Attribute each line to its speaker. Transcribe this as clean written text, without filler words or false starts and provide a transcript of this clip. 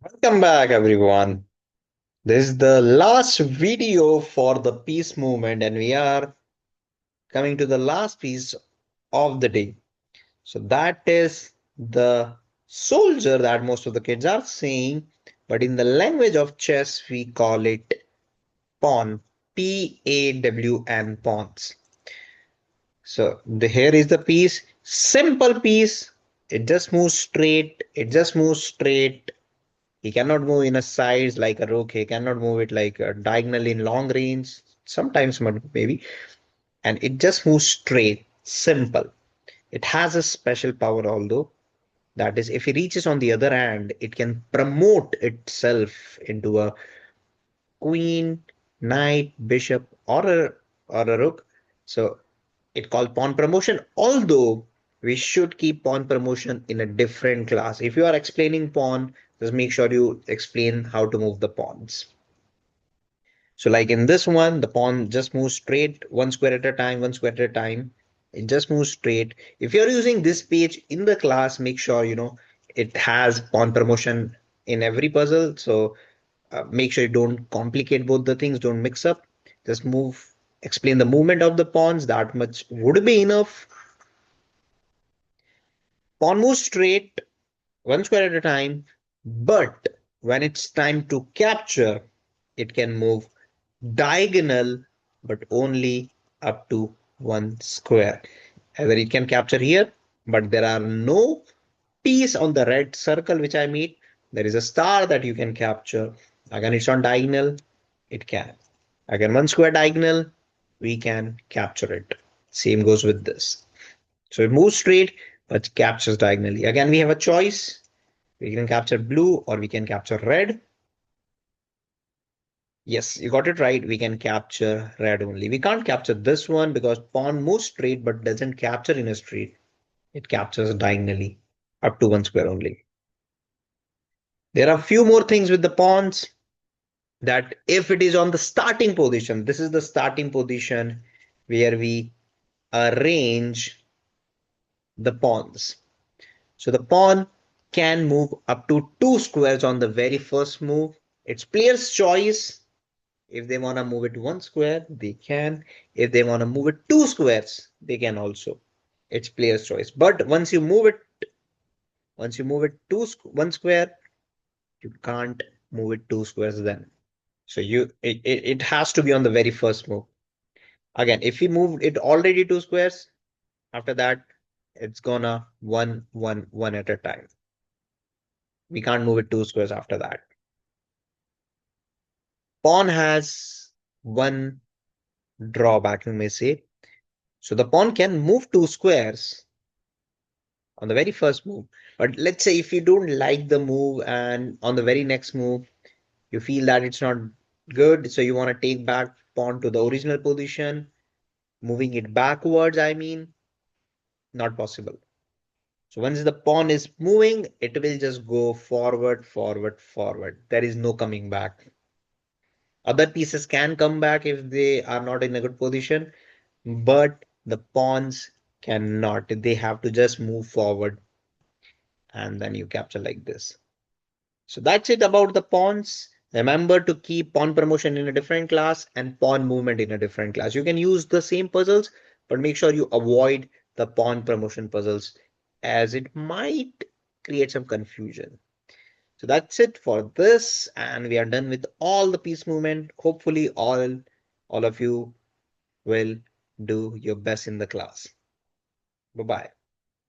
Speaker 1: Welcome back, everyone. This is the last video for the peace movement, and we are coming to the last piece of the day. So, that is the soldier that most of the kids are saying, but in the language of chess, we call it pawn. P-A-W-N, pawns. So, here is the piece. Simple piece. It just moves straight. It just moves straight. He cannot move in a size like a rook. He cannot move it like a diagonal in long range. Sometimes maybe. And it just moves straight, simple. It has a special power, although that is, if he reaches on the other hand, it can promote itself into a queen, knight, bishop, or a rook. So it called pawn promotion. Although we should keep pawn promotion in a different class. If you are explaining pawn, just make sure you explain how to move the pawns. So like in this one, the pawn just moves straight, one square at a time, one square at a time. It just moves straight. If you're using this page in the class, make sure it has pawn promotion in every puzzle. So make sure you don't complicate both the things, don't mix up. Just explain the movement of the pawns. That much would be enough. Pawn moves straight, one square at a time, but when it's time to capture, it can move diagonal, but only up to one square. Either it can capture here, but there are no piece on the red circle which I made. There is a star that you can capture. Again, it's on diagonal, it can. Again, one square diagonal, we can capture it. Same goes with this. So it moves straight, but captures diagonally. Again, we have a choice. We can capture blue or we can capture red. Yes, you got it right. We can capture red only. We can't capture this one because pawn moves straight but doesn't capture in a straight. It captures diagonally up to one square only. There are a few more things with the pawns that if it is on the starting position, this is the starting position where we arrange the pawns. So the pawn can move up to two squares on the very first move. It's player's choice. If they want to move it one square, they can. If they want to move it two squares, they can also. It's player's choice. But once you move it one square, you can't move it two squares then. So it has to be on the very first move. Again, if we moved it already two squares, after that, it's gonna one at a time. We can't move it two squares after that. Pawn has one drawback, you may say. So the pawn can move two squares on the very first move. But let's say if you don't like the move and on the very next move, you feel that it's not good, so you want to take back pawn to the original position, moving it backwards, I mean, not possible. So once the pawn is moving, it will just go forward, forward, forward. There is no coming back. Other pieces can come back if they are not in a good position, but the pawns cannot. They have to just move forward and then you capture like this. So that's it about the pawns. Remember to keep pawn promotion in a different class and pawn movement in a different class. You can use the same puzzles, but make sure you avoid the pawn promotion puzzles as it might create some confusion. So that's it for this, and we are done with all the piece movement. Hopefully, all of you will do your best in the class. Bye bye.